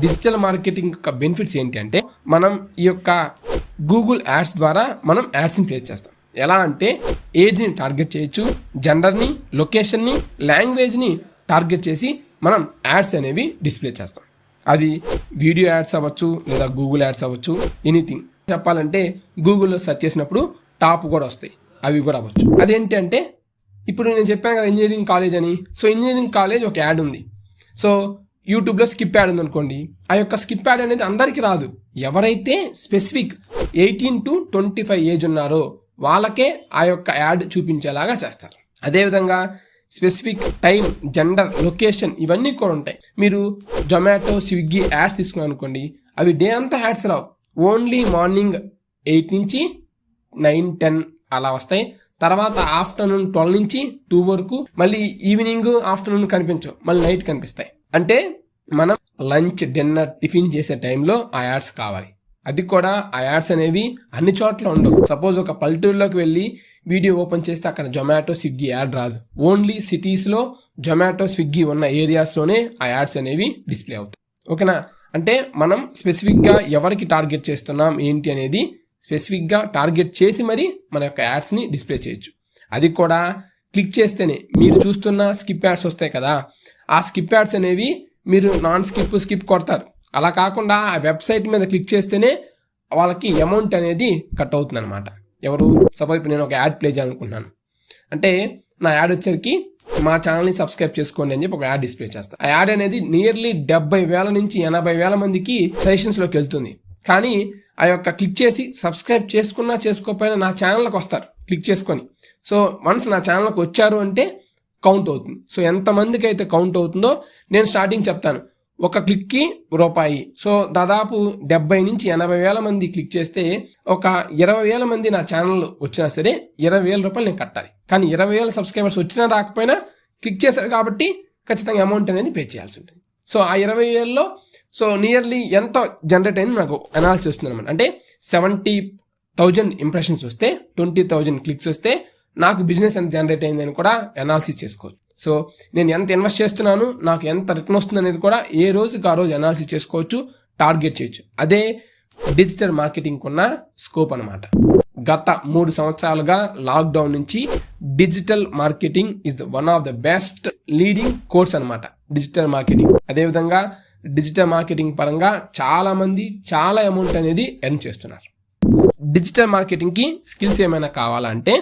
Digital marketing యొక్క benefits ఏంటి అంటే మనం ఈ యొక్క గూగుల్ యాడ్స్ ద్వారా మనం యాడ్స్ని ప్లేస్ చేస్తాం. ఎలా అంటే ఏజ్ని టార్గెట్ చేయొచ్చు, జెండర్ని, లొకేషన్ని, లాంగ్వేజ్ని టార్గెట్ చేసి మనం యాడ్స్ అనేవి డిస్ప్లే చేస్తాం. అది వీడియో యాడ్స్ అవ్వచ్చు లేదా గూగుల్ యాడ్స్ అవ్వచ్చు, ఎనీథింగ్. చెప్పాలంటే గూగుల్లో సెర్చ్ చేసినప్పుడు టాప్ కూడా వస్తాయి, అవి కూడా అవ్వచ్చు. అదేంటి అంటే ఇప్పుడు నేను చెప్పాను కదా ఇంజనీరింగ్ కాలేజ్ అని. సో ఇంజనీరింగ్ కాలేజ్ ఒక యాడ్ ఉంది. సో యూట్యూబ్లో స్కిప్ యాడ్ ఉంది అనుకోండి, ఆ యొక్క స్కిప్ యాడ్ అనేది అందరికీ రాదు. ఎవరైతే స్పెసిఫిక్ 18 to 25 ఏజ్ ఉన్నారో వాళ్ళకే ఆ యొక్క యాడ్ చూపించేలాగా చేస్తారు. అదేవిధంగా స్పెసిఫిక్ టైం, జెండర్, లొకేషన్ ఇవన్నీ కూడా ఉంటాయి. మీరు జొమాటో, స్విగ్గీ యాడ్స్ తీసుకున్నారు అనుకోండి, అవి డే అంతా యాడ్స్ రావు. ఓన్లీ మార్నింగ్ 8 నుంచి 9, 10 అలా వస్తాయి. తర్వాత ఆఫ్టర్నూన్ 12 నుంచి 2 వరకు, మళ్ళీ ఈవినింగ్, ఆఫ్టర్నూన్ కనిపించవు, మళ్ళీ నైట్ కనిపిస్తాయి. అంటే మనం లంచ్, డిన్నర్, టిఫిన్ చేసే టైంలో ఆ యాడ్స్ కావాలి. అది కూడా ఆ యాడ్స్ అనేవి అన్ని చోట్ల ఉండవు. సపోజ్ ఒక పల్లెటూరులోకి వెళ్ళి వీడియో ఓపెన్ చేస్తే అక్కడ జొమాటో, స్విగ్గీ యాడ్ రాదు. ఓన్లీ సిటీస్లో జొమాటో, స్విగ్గీ ఉన్న ఏరియాస్లోనే ఆ యాడ్స్ అనేవి డిస్ప్లే అవుతాయి. ఓకేనా? అంటే మనం స్పెసిఫిక్గా ఎవరికి టార్గెట్ చేస్తున్నాం ఏంటి అనేది స్పెసిఫిక్గా టార్గెట్ చేసి మరి మన యొక్క యాడ్స్ని డిస్ప్లే చేయొచ్చు. అది కూడా క్లిక్ చేస్తేనే మీరు చూస్తున్న స్కిప్ యాడ్స్ వస్తాయి కదా, ఆ స్కిప్ యాడ్స్ అనేవి మీరు నాన్ స్కిప్ కొడతారు. అలా కాకుండా ఆ వెబ్సైట్ మీద క్లిక్ చేస్తేనే వాళ్ళకి అమౌంట్ అనేది కట్ అవుతుంది అనమాట. ఎవరు సపోజ్ ఇప్పుడు నేను ఒక యాడ్ ప్లే చేయాలనుకుంటున్నాను అంటే నా యాడ్ వచ్చేసరికి మా ఛానల్ని సబ్స్క్రైబ్ చేసుకోండి అని చెప్పి ఒక యాడ్ డిస్ప్లే చేస్తాను. ఆ యాడ్ అనేది నియర్లీ 70,000 నుంచి 80,000 మందికి సజెషన్స్లోకి వెళ్తుంది. కానీ ఆ యొక్క క్లిక్ చేసి సబ్స్క్రైబ్ చేసుకున్నా చేసుకోకపోయినా నా ఛానల్కి వస్తారు క్లిక్ చేసుకొని. సో వన్స్ నా ఛానల్కి వచ్చారు అంటే కౌంట్ అవుతుంది. సో ఎంతమందికి అయితే కౌంట్ అవుతుందో నేను స్టార్టింగ్ చెప్తాను, ఒక క్లిక్కి రూపాయి. సో దాదాపు 70 నుంచి 80,000 మంది క్లిక్ చేస్తే ఒక 20,000 మంది నా ఛానల్ వచ్చినా సరే 20,000 రూపాయలు నేను కట్టాలి. కానీ 20,000 సబ్స్క్రైబర్స్ వచ్చినా రాకపోయినా క్లిక్ చేశారు కాబట్టి ఖచ్చితంగా అమౌంట్ అనేది పే చేయాల్సి ఉంటుంది. సో ఆ 20,000లో సో నియర్లీ ఎంత జనరేట్ అయింది నాకు అనాలిసిస్ వస్తుంది అనమాట. అంటే 70,000 ఇంప్రెషన్స్ వస్తే 20,000 క్లిక్స్ వస్తే నాకు బిజినెస్ ఎంత జనరేట్ అయిందని కూడా అనాలిసిస్ చేసుకోవచ్చు. సో నేను ఎంత ఇన్వెస్ట్ చేస్తున్నాను, నాకు ఎంత రిటర్న్ వస్తుంది అనేది కూడా ఏ రోజుకి ఆ రోజు అనాలిసిస్ చేసుకోవచ్చు, టార్గెట్ చేయొచ్చు. అదే డిజిటల్ మార్కెటింగ్ ఉన్న స్కోప్ అనమాట. గత 3 సంవత్సరాలుగా లాక్డౌన్ నుంచి digital marketing is one of the best leading course అనమాట డిజిటల్ మార్కెటింగ్. అదేవిధంగా డిజిటల్ మార్కెటింగ్ పరంగా చాలా మంది చాలా అమౌంట్ అనేది ఎర్న్ చేస్తున్నారు. డిజిటల్ మార్కెటింగ్కి స్కిల్స్ ఏమైనా కావాలంటే